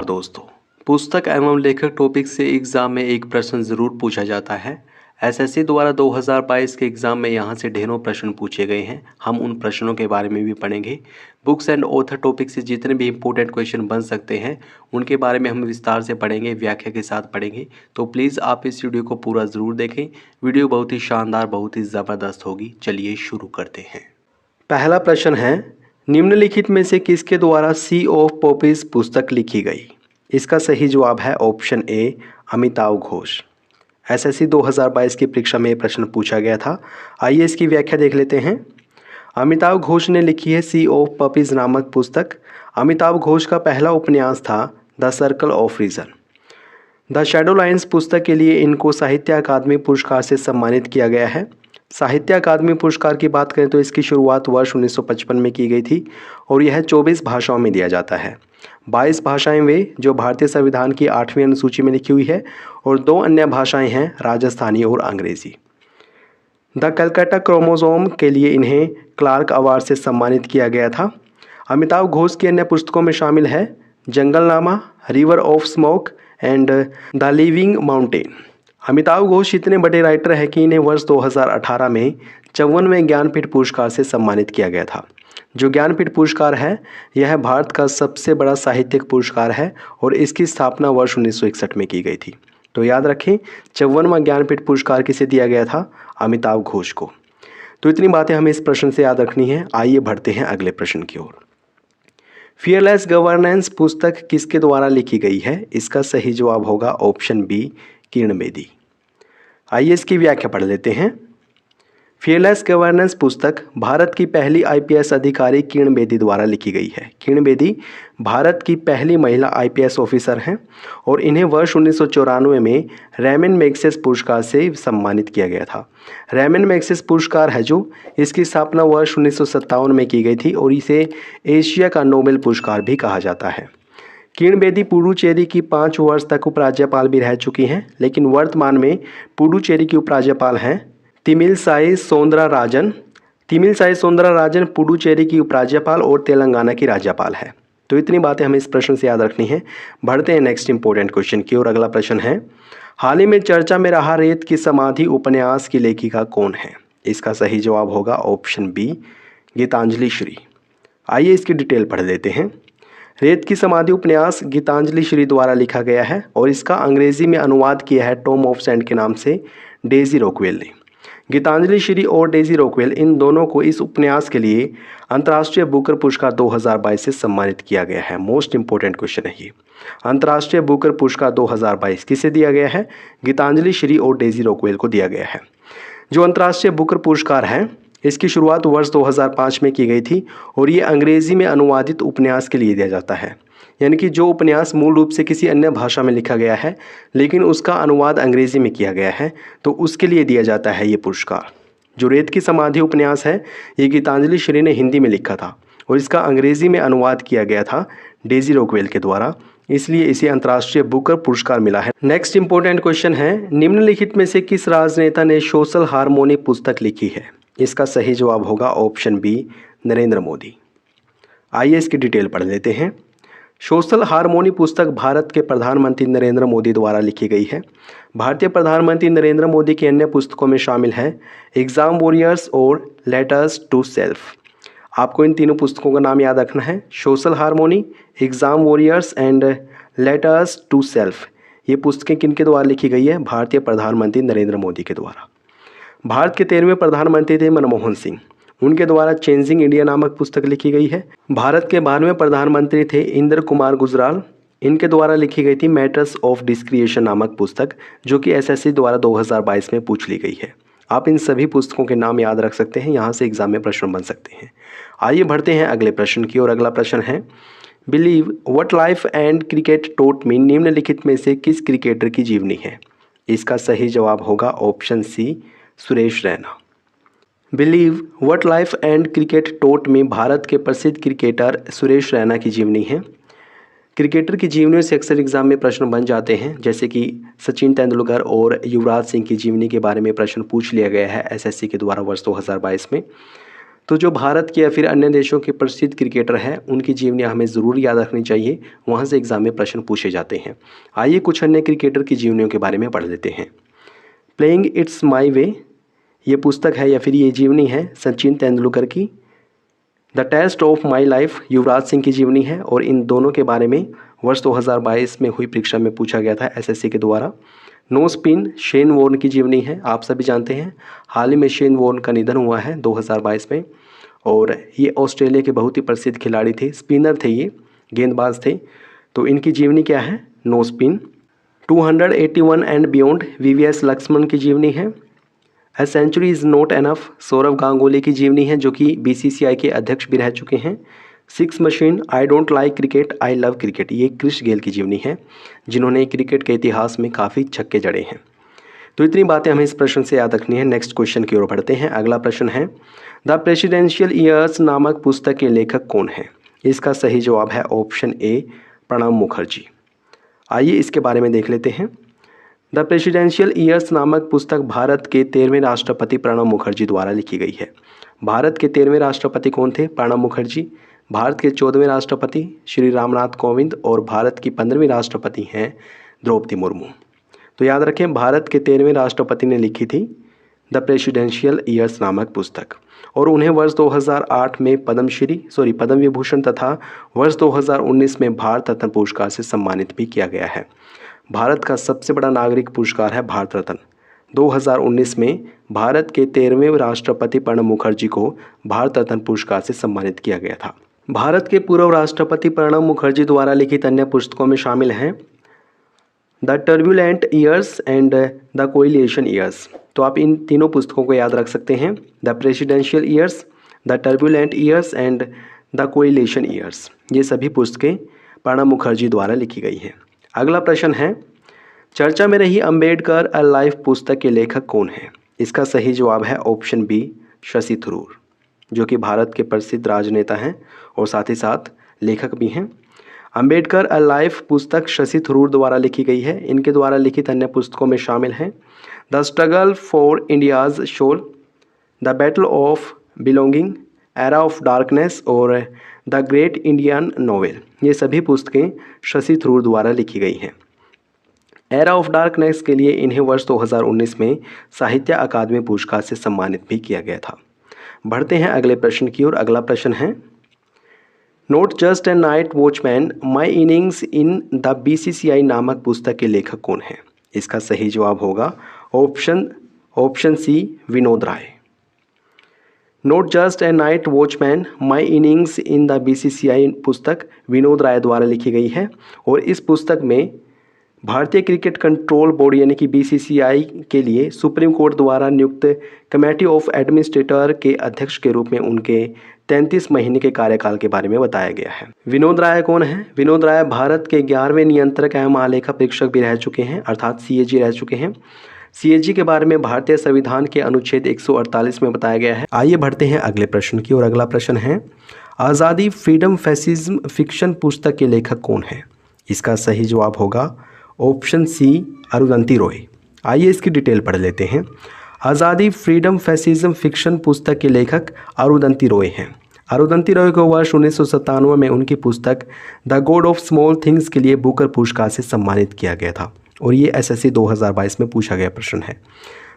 दोस्तों, पुस्तक एवं लेखक टॉपिक से एग्जाम में एक प्रश्न ज़रूर पूछा जाता है। एसएससी द्वारा 2022 के एग्ज़ाम में यहाँ से ढेरों प्रश्न पूछे गए हैं। हम उन प्रश्नों के बारे में भी पढ़ेंगे। बुक्स एंड ऑथर टॉपिक से जितने भी इंपॉर्टेंट क्वेश्चन बन सकते हैं उनके बारे में हम विस्तार से पढ़ेंगे, व्याख्या के साथ पढ़ेंगे। तो प्लीज़ आप इस वीडियो को पूरा ज़रूर देखें। वीडियो बहुत ही शानदार, बहुत ही ज़बरदस्त होगी। चलिए शुरू करते हैं। पहला प्रश्न है, निम्नलिखित में से किसके द्वारा सी ऑफ पॉपीज पुस्तक लिखी गई? इसका सही जवाब है option A, Amitav Ghosh. SSC 2022 की परीक्षा में ये प्रश्न पूछा गया था। आइए इसकी व्याख्या देख लेते हैं। अमिताव घोष ने लिखी है सी ऑफ पपीज नामक पुस्तक। अमिताव घोष का पहला उपन्यास था the circle of reason. The shadow lines पुस्तक के लिए इनको साहित्य अकादमी पुरस्कार से सम्मानित किया गया है। साहित्य अकादमी पुरस्कार की बात करें तो इसकी शुरुआत वर्ष 1955 में की गई थी और यह 24 भाषाओं में दिया जाता है। 22 भाषाएं वे जो भारतीय संविधान की 8वीं अनुसूची में लिखी हुई है और 2 अन्य भाषाएं हैं राजस्थानी और अंग्रेजी। द कलकत्ता क्रोमोसोम के लिए इन्हें क्लार्क अवार्ड से सम्मानित किया गया था। अमिताव घोष की अन्य पुस्तकों में शामिल है Junglenama, river of smoke and the living mountain. Amitav Ghosh इतने बड़े राइटर हैं कि इन्हें वर्ष 2018 में 54वें ज्ञानपीठ पुरस्कार से सम्मानित किया गया था। जो ज्ञानपीठ पुरस्कार है यह भारत का सबसे बड़ा साहित्यिक पुरस्कार है और इसकी स्थापना वर्ष 1961 में की गई थी। तो याद रखें, 54वां ज्ञानपीठ पुरस्कार किसे दिया गया था? अमिताव घोष को। तो इतनी बातें हमें इस प्रश्न से याद रखनी है। आइए बढ़ते हैं अगले प्रश्न की ओर। फियरलेस गवर्नेंस पुस्तक किसके द्वारा लिखी गई है? इसका सही जवाब होगा ऑप्शन बी, किरण बेदी। आइए इसकी व्याख्या पढ़ लेते हैं। फियरलेस गवर्नेंस पुस्तक भारत की पहली आईपीएस अधिकारी किरण बेदी द्वारा लिखी गई है। किरण बेदी भारत की पहली महिला आईपीएस ऑफिसर हैं और इन्हें वर्ष 1994 में रेमन मैग्सेसे पुरस्कार से सम्मानित किया गया था। रेमन मैग्सेसे पुरस्कार है जो इसकी स्थापना वर्ष 1957 में की गई थी और इसे एशिया का नोबेल पुरस्कार भी कहा जाता है। किरण बेदी पुडुचेरी की 5 वर्ष तक उपराज्यपाल भी रह चुकी हैं, लेकिन वर्तमान में पुडुचेरी की उपराज्यपाल हैं तमिलसाई सौंदरराजन। तमिलसाई सौंदरराजन पुडुचेरी की उपराज्यपाल और तेलंगाना की राज्यपाल है। तो इतनी बातें हमें इस प्रश्न से याद रखनी है। बढ़ते हैं नेक्स्ट इंपॉर्टेंट क्वेश्चन की और अगला प्रश्न है, हाल ही में चर्चा में रहा रेत की समाधि उपन्यास की लेखिका कौन है? इसका सही जवाब होगा ऑप्शन बी, गीतांजलि श्री। आइए इसकी डिटेल पढ़ लेते हैं। रेत की समाधि उपन्यास गीतांजलि श्री द्वारा लिखा गया है और इसका अंग्रेजी में अनुवाद किया है टॉम ऑफ सेंट के नाम से डेजी रॉकवेल ने। गीतांजलि श्री और डेजी रॉकवेल इन दोनों को इस उपन्यास के लिए अंतर्राष्ट्रीय बुकर पुरस्कार 2022 से सम्मानित किया गया है। मोस्ट इंपॉर्टेंट क्वेश्चन है ये। अंतर्राष्ट्रीय बुकर पुरस्कार 2022 किसे दिया गया है? गीतांजलि श्री और डेजी रॉकवेल को दिया गया है। जो अंतर्राष्ट्रीय बुकर पुरस्कार है इसकी शुरुआत वर्ष 2005 में की गई थी और ये अंग्रेजी में अनुवादित उपन्यास के लिए दिया जाता है। यानी कि जो उपन्यास मूल रूप से किसी अन्य भाषा में लिखा गया है लेकिन उसका अनुवाद अंग्रेजी में किया गया है तो उसके लिए दिया जाता है ये पुरस्कार। जो रेत की समाधि उपन्यास है ये गीतांजलि श्री ने हिंदी में लिखा था और इसका अंग्रेजी में अनुवाद किया गया था डेजी रॉकवेल के द्वारा, इसलिए इसे अंतर्राष्ट्रीय बुकर पुरस्कार मिला है। नेक्स्ट इंपॉर्टेंट क्वेश्चन है, निम्नलिखित में से किस राजनेता ने सोशल हार्मोनी पुस्तक लिखी है? इसका सही जवाब होगा ऑप्शन बी, नरेंद्र मोदी। आइए इसकी डिटेल पढ़ लेते हैं। सोशल हार्मोनी पुस्तक भारत के प्रधानमंत्री नरेंद्र मोदी द्वारा लिखी गई है। भारतीय प्रधानमंत्री नरेंद्र मोदी की अन्य पुस्तकों में शामिल है एग्जाम वॉरियर्स और लेटर्स टू सेल्फ। आपको इन तीनों पुस्तकों का नाम याद रखना है, social harmony, exam warriors and letters to self. ये पुस्तकें किनके द्वारा लिखी गई है? भारतीय प्रधानमंत्री नरेंद्र मोदी के द्वारा। भारत के 13वें प्रधानमंत्री थे मनमोहन सिंह, उनके द्वारा चेंजिंग इंडिया नामक पुस्तक लिखी गई है। भारत के 12वें प्रधानमंत्री थे इंद्र कुमार गुजराल, इनके द्वारा लिखी गई थी मैटर्स ऑफ डिस्क्रिएशन नामक पुस्तक जो कि एसएससी द्वारा 2022 में पूछ ली गई है। आप इन सभी पुस्तकों के नाम याद रख सकते हैं, यहाँ से एग्जाम में प्रश्न बन सकते हैं। आइए बढ़ते हैं अगले प्रश्न की और अगला प्रश्न है, believe what life and cricket taught me निम्नलिखित में से किस क्रिकेटर की जीवनी है? इसका सही जवाब होगा option C, Suresh Raina. Believe what life and cricket taught में भारत के प्रसिद्ध क्रिकेटर सुरेश रैना की जीवनी है। क्रिकेटर की जीवनी से अक्सर एग्जाम में प्रश्न बन जाते हैं, जैसे कि सचिन तेंदुलकर और युवराज सिंह की जीवनी के बारे में प्रश्न पूछ लिया गया है एसएससी के द्वारा वर्ष 2022 में। तो जो भारत के या फिर अन्य देशों के प्रसिद्ध क्रिकेटर हैं उनकी जीवनियाँ हमें ज़रूर याद रखनी चाहिए, वहाँ से एग्जाम में प्रश्न पूछे जाते हैं। आइए कुछ अन्य क्रिकेटर की जीवनियों के बारे में पढ़ लेते हैं। प्लेइंग इट्स माई वे, ये पुस्तक है या फिर ये जीवनी है सचिन तेंदुलकर की। The test of my life Yuvraj Singh की जीवनी है और इन दोनों के बारे में वर्ष 2022 में हुई परीक्षा में पूछा गया था एसएससी के द्वारा। नो स्पिन शेन वॉर्न की जीवनी है, आप सभी जानते हैं हाल ही में शेन वॉर्न का निधन हुआ है 2022 में, और ये ऑस्ट्रेलिया के बहुत ही प्रसिद्ध खिलाड़ी थे, स्पिनर थे, ये गेंदबाज थे। तो इनकी जीवनी क्या है, no spin. 281 and beyond VVS Laxman की जीवनी है। A century is not enough Sourav Ganguly की जीवनी है जो कि बीसीसीआई के अध्यक्ष भी रह चुके हैं। Six machine I don't like cricket I love cricket, ये क्रिस गेल की जीवनी है जिन्होंने क्रिकेट के इतिहास में काफ़ी छक्के जड़े हैं। तो इतनी बातें हमें इस प्रश्न से याद रखनी है। नेक्स्ट क्वेश्चन की ओर बढ़ते हैं। अगला प्रश्न है द प्रेसिडेंशियल ईयर्स नामक पुस्तक के लेखक कौन है। इसका सही जवाब है ऑप्शन ए प्रणब मुखर्जी। आइए इसके बारे में देख लेते हैं। द प्रेसिडेंशियल ईयर्स नामक पुस्तक भारत के 13वें राष्ट्रपति प्रणब मुखर्जी द्वारा लिखी गई है। भारत के 13वें राष्ट्रपति कौन थे, प्रणब मुखर्जी। भारत के 14वें राष्ट्रपति श्री रामनाथ कोविंद और भारत की 15वीं राष्ट्रपति हैं द्रौपदी मुर्मू। तो याद रखें भारत के 13वें राष्ट्रपति ने लिखी थी द प्रेसिडेंशियल ईयर्स नामक पुस्तक, और उन्हें वर्ष 2008 में पद्म विभूषण तथा वर्ष 2019 में भारत रत्न पुरस्कार से सम्मानित भी किया गया है। भारत का सबसे बड़ा नागरिक पुरस्कार है भारत रत्न। 2019 में भारत के 13वें राष्ट्रपति प्रणब मुखर्जी को भारत रत्न पुरस्कार से सम्मानित किया गया था। भारत के पूर्व राष्ट्रपति प्रणब मुखर्जी द्वारा लिखित अन्य पुस्तकों में शामिल हैं the turbulent years and the coalition years. तो आप इन तीनों पुस्तकों को याद रख सकते हैं, the presidential years, the turbulent years and the coalition years. ये सभी पुस्तकें प्रणब मुखर्जी द्वारा लिखी गई हैं। अगला प्रश्न है चर्चा में रही अंबेडकर अ लाइफ पुस्तक के लेखक कौन है। इसका सही जवाब है ऑप्शन बी शशि थरूर, जो कि भारत के प्रसिद्ध राजनेता हैं और साथ ही साथ लेखक भी हैं। अंबेडकर अ लाइफ पुस्तक शशि थरूर द्वारा लिखी गई है। इनके द्वारा लिखित अन्य पुस्तकों में शामिल हैं the struggle for India's soul, the battle of belonging, era of darkness और द ग्रेट इंडियन नोवेल। ये सभी पुस्तकें शशि थरूर द्वारा लिखी गई हैं। एरा ऑफ डार्कनेस के लिए इन्हें वर्ष 2019 में साहित्य अकादमी पुरस्कार से सम्मानित भी किया गया था। बढ़ते हैं अगले प्रश्न की ओर। अगला प्रश्न है not just a night watchman my innings in the BCCI नामक पुस्तक के लेखक कौन है। इसका सही जवाब होगा option C Vinod Rai. Not just a night watchman my innings in the BCCI पुस्तक विनोद राय द्वारा लिखी गई है, और इस पुस्तक में भारतीय क्रिकेट कंट्रोल बोर्ड यानी कि बीसीसीआई के लिए सुप्रीम कोर्ट द्वारा नियुक्त कमेटी ऑफ एडमिनिस्ट्रेटर के अध्यक्ष के रूप में उनके 33 महीने के कार्यकाल के बारे में बताया गया है। विनोद राय कौन है? विनोद राय भारत के 11वें नियंत्रक एवं महालेखा परीक्षक भी रह चुके हैं, अर्थात सीएजी रह चुके हैं। सीएजी के बारे में भारतीय संविधान के अनुच्छेद 148 में बताया गया है। आइए बढ़ते हैं अगले प्रश्न की ओर। अगला प्रश्न है आज़ादी फ्रीडम फैसिज्म फिक्शन पुस्तक के लेखक कौन है। इसका सही जवाब होगा ऑप्शन सी अरुंधति रॉय। आइए इसकी डिटेल पढ़ लेते हैं। आज़ादी फ्रीडम फैसिज्म फिक्शन पुस्तक के लेखक अरुंधति रॉय हैं। अरुंधति रॉय को वर्ष 1997 में उनकी पुस्तक the God of small things के लिए बुकर पुरस्कार से सम्मानित किया गया था, और ये एसएससी 2022 में पूछा गया प्रश्न है।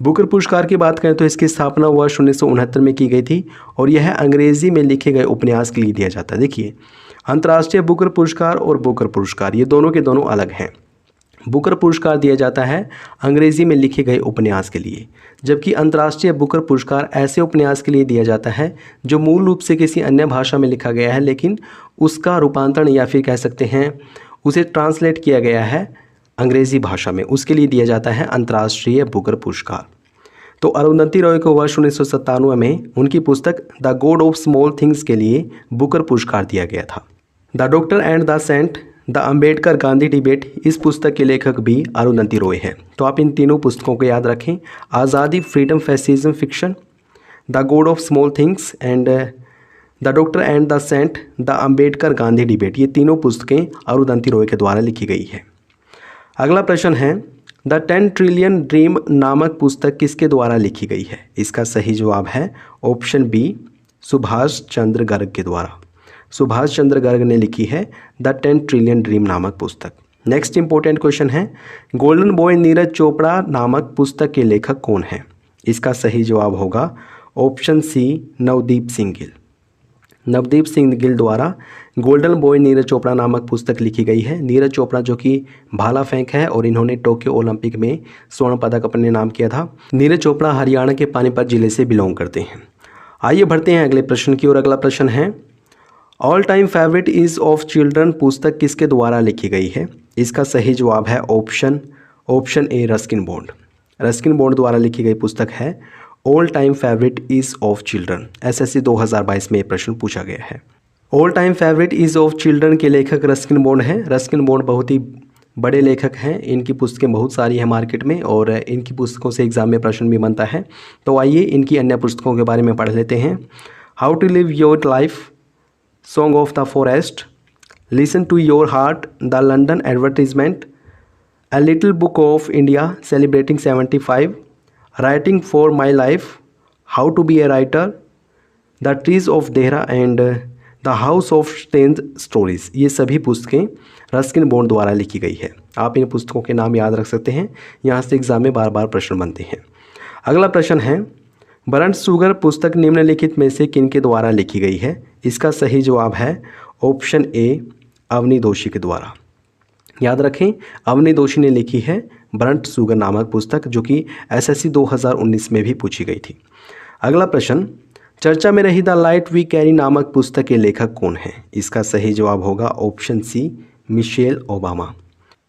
बुकर पुरस्कार की बात करें तो इसकी स्थापना वर्ष 1969 में की गई थी, और यह अंग्रेजी में लिखे गए उपन्यास के लिए दिया जाता है। देखिए, अंतर्राष्ट्रीय बुकर पुरस्कार और बुकर पुरस्कार ये दोनों के दोनों अलग हैं। बुकर पुरस्कार दिया जाता है अंग्रेजी में लिखे गए उपन्यास के लिए, जबकि अंतर्राष्ट्रीय बुकर पुरस्कार ऐसे उपन्यास के लिए दिया जाता है जो मूल रूप से किसी अन्य भाषा में लिखा गया है, लेकिन उसका रूपांतरण या फिर कह सकते हैं उसे ट्रांसलेट किया गया है अंग्रेजी भाषा में, उसके लिए दिया जाता है अंतर्राष्ट्रीय बुकर पुरस्कार। तो अरुंधति रॉय को वर्ष 1997 में उनकी पुस्तक the God of small things के लिए बुकर पुरस्कार दिया गया था। The doctor and the saint, the Ambedkar Gandhi debate, इस पुस्तक के लेखक भी अरुंधति रॉय हैं। तो आप इन तीनों पुस्तकों को याद रखें, Azadi freedom fascism fiction, the God of small things and the doctor and the saint, the Ambedkar Gandhi debate. ये तीनों पुस्तकें अरुंधति रॉय के द्वारा लिखी गई है। अगला प्रश्न है द 10 ट्रिलियन ड्रीम नामक पुस्तक किसके द्वारा लिखी गई है। इसका सही जवाब है ऑप्शन बी सुभाष चंद्र गर्ग के द्वारा। सुभाष चंद्र गर्ग ने लिखी है द 10 ट्रिलियन ड्रीम नामक पुस्तक। नेक्स्ट इंपॉर्टेंट क्वेश्चन है, गोल्डन बॉय नीरज चोपड़ा नामक पुस्तक के लेखक कौन है? इसका सही जवाब होगा ऑप्शन सी, नवदीप सिंह गिल। नवदीप सिंह गिल द्वारा गोल्डन बॉय नीरज चोपड़ा नामक पुस्तक लिखी गई है। नीरज चोपड़ा जो कि भाला फेंक है और इन्होंने टोक्यो ओलंपिक में स्वर्ण पदक अपने नाम किया था। नीरज चोपड़ा हरियाणा के पानीपत जिले से बिलोंग करते हैं। आइए बढ़ते हैं अगले प्रश्न की ओर। अगला प्रश्न है, all time favourite is of children पुस्तक किसके द्वारा लिखी गई है? इसका सही जवाब है ऑप्शन ए, रस्किन बॉन्ड। रस्किन बॉन्ड द्वारा लिखी गई पुस्तक है all time favourite is of children. SSC 2022 में ये प्रश्न पूछा गया है। All time favourite is of children के लेखक रस्किन बॉन्ड हैं। रस्किन बॉन्ड बहुत ही बड़े लेखक हैं। इनकी पुस्तकें बहुत सारी हैं मार्केट में और इनकी पुस्तकों से एग्जाम में प्रश्न भी बनता है। तो आइए इनकी अन्य पुस्तकों के बारे में पढ़ लेते हैं। How to live your life, song of the forest, listen to your heart, the London advertisement, a little book of India celebrating 75, writing for my life, how to be a writer, the trees of Dehra and the house of strange stories. ये सभी पुस्तकें Ruskin bond द्वारा लिखी गई है। आप इन पुस्तकों के नाम याद रख सकते हैं, यहाँ से एग्जाम में बार बार प्रश्न बनते हैं। अगला प्रश्न है, ब्रंट शुगर पुस्तक निम्नलिखित में से किन के द्वारा लिखी गई है? इसका सही जवाब है ऑप्शन ए, अवनी दोषी के द्वारा। याद रखें, अवनी दोषी ने लिखी है ब्रंट शुगर नामक पुस्तक, जो कि एसएससी 2019 में भी पूछी गई थी। अगला प्रश्न, चर्चा में रही द लाइट वी कैरी नामक पुस्तक के लेखक कौन हैं? इसका सही जवाब होगा option C, Michelle Obama.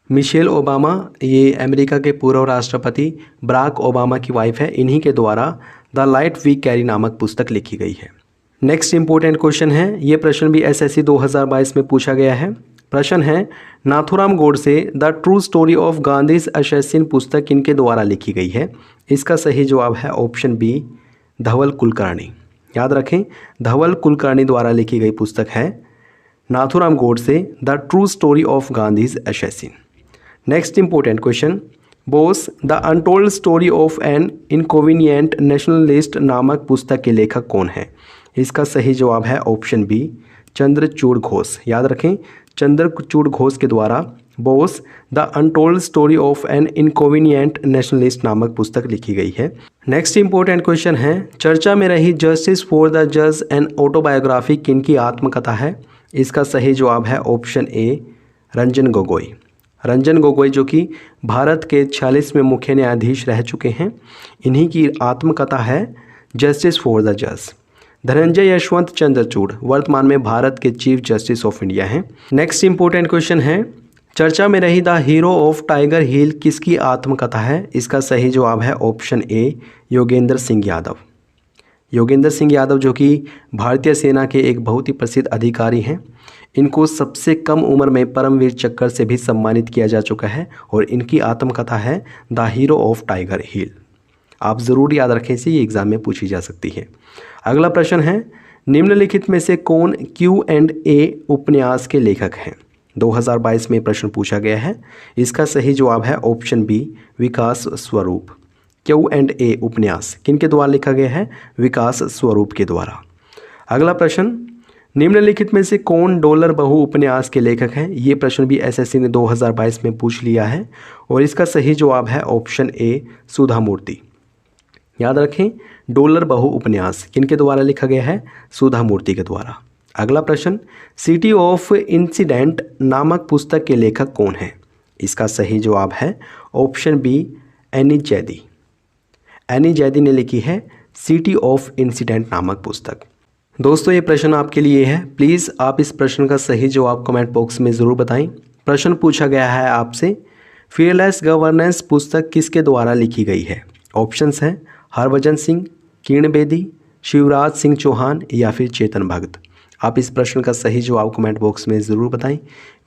Michelle Obama ये अमेरिका के पूर्व राष्ट्रपति बराक ओबामा की वाइफ है। इन्हीं के द्वारा द लाइट वी कैरी नामक पुस्तक लिखी गई है। नेक्स्ट इंपॉर्टेंट क्वेश्चन है, ये प्रश्न भी एसएससी 2022 में पूछा गया है। प्रश्न है, Nathuram Godse the true story of Gandhi's assassin पुस्तक किनके द्वारा लिखी गई है? इसका सही जवाब है ऑप्शन बी, धवल कुलकर्णी। याद रखें, धवल कुलकर्णी द्वारा लिखी गई पुस्तक है Nathuram Godse the true story of Gandhi's assassin. Next important question, Bose the untold story of an inconvenient nationalist नामक पुस्तक के लेखक कौन है? इसका सही जवाब है ऑप्शन बी, चंद्रचूड़ घोष। याद रखें, चंद्रचूड़ घोष के द्वारा Bose the untold story of an inconvenient nationalist नामक पुस्तक लिखी गई है। नेक्स्ट इंपॉर्टेंट क्वेश्चन है, चर्चा में रही जस्टिस फॉर द जज एंड ऑटोबायोग्राफी किनकी आत्मकथा है? इसका सही जवाब है ऑप्शन ए, रंजन गोगोई। रंजन गोगोई जो कि भारत के 46वें मुख्य न्यायाधीश रह चुके हैं, इन्हीं की आत्मकथा है जस्टिस फॉर द जज। धनंजय यशवंत चंद्रचूड़ वर्तमान में भारत के चीफ जस्टिस ऑफ इंडिया हैं। नेक्स्ट इंपॉर्टेंट क्वेश्चन है, चर्चा में रही द हीरो ऑफ टाइगर हिल किसकी आत्मकथा है? इसका सही जवाब है ऑप्शन ए, योगेंद्र सिंह यादव। योगेंद्र सिंह यादव जो कि भारतीय सेना के एक बहुत ही प्रसिद्ध अधिकारी हैं। इनको सबसे कम उम्र में परमवीर चक्र से भी सम्मानित किया जा चुका है और इनकी आत्मकथा है द हीरो ऑफ टाइगर हिल। आप ज़रूर याद रखें, से ये एग्जाम में पूछी जा सकती है। अगला प्रश्न है, निम्नलिखित में से कौन Q&A उपन्यास के लेखक हैं? 2022 में प्रश्न पूछा गया है। इसका सही जवाब है ऑप्शन बी, विकास स्वरूप। Q&A उपन्यास किनके द्वारा लिखा गया है? विकास स्वरूप के द्वारा। अगला प्रश्न, निम्नलिखित में से कौन डॉलर बहू उपन्यास के लेखक हैं? ये प्रश्न भी एसएससी ने 2022 में पूछ लिया है और इसका सही जवाब है ऑप्शन ए, सुधा मूर्ति। याद रखें, डॉलर बहू उपन्यास किनके द्वारा लिखा गया है? सुधा मूर्ति के द्वारा। अगला प्रश्न, सिटी ऑफ इंसिडेंट नामक पुस्तक के लेखक कौन हैं? इसका सही जवाब है option B, Annie Zaidi. Annie Zaidi ने लिखी है सिटी ऑफ इंसिडेंट नामक पुस्तक। दोस्तों, ये प्रश्न आपके लिए है। प्लीज़ आप इस प्रश्न का सही जवाब कमेंट बॉक्स में ज़रूर बताएं। प्रश्न पूछा गया है आपसे, फियरलेस गवर्नेंस पुस्तक किसके द्वारा लिखी गई है? ऑप्शंस हैं हरभजन सिंह, किरण बेदी, शिवराज सिंह चौहान या फिर चेतन भगत। आप इस प्रश्न का सही जवाब कमेंट बॉक्स में ज़रूर बताएं।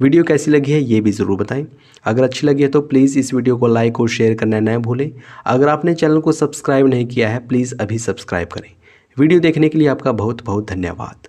वीडियो कैसी लगी है ये भी ज़रूर बताएं। अगर अच्छी लगी है तो प्लीज़ इस वीडियो को लाइक और शेयर करना न भूलें। अगर आपने चैनल को सब्सक्राइब नहीं किया है प्लीज़ अभी सब्सक्राइब करें। वीडियो देखने के लिए आपका बहुत बहुत धन्यवाद।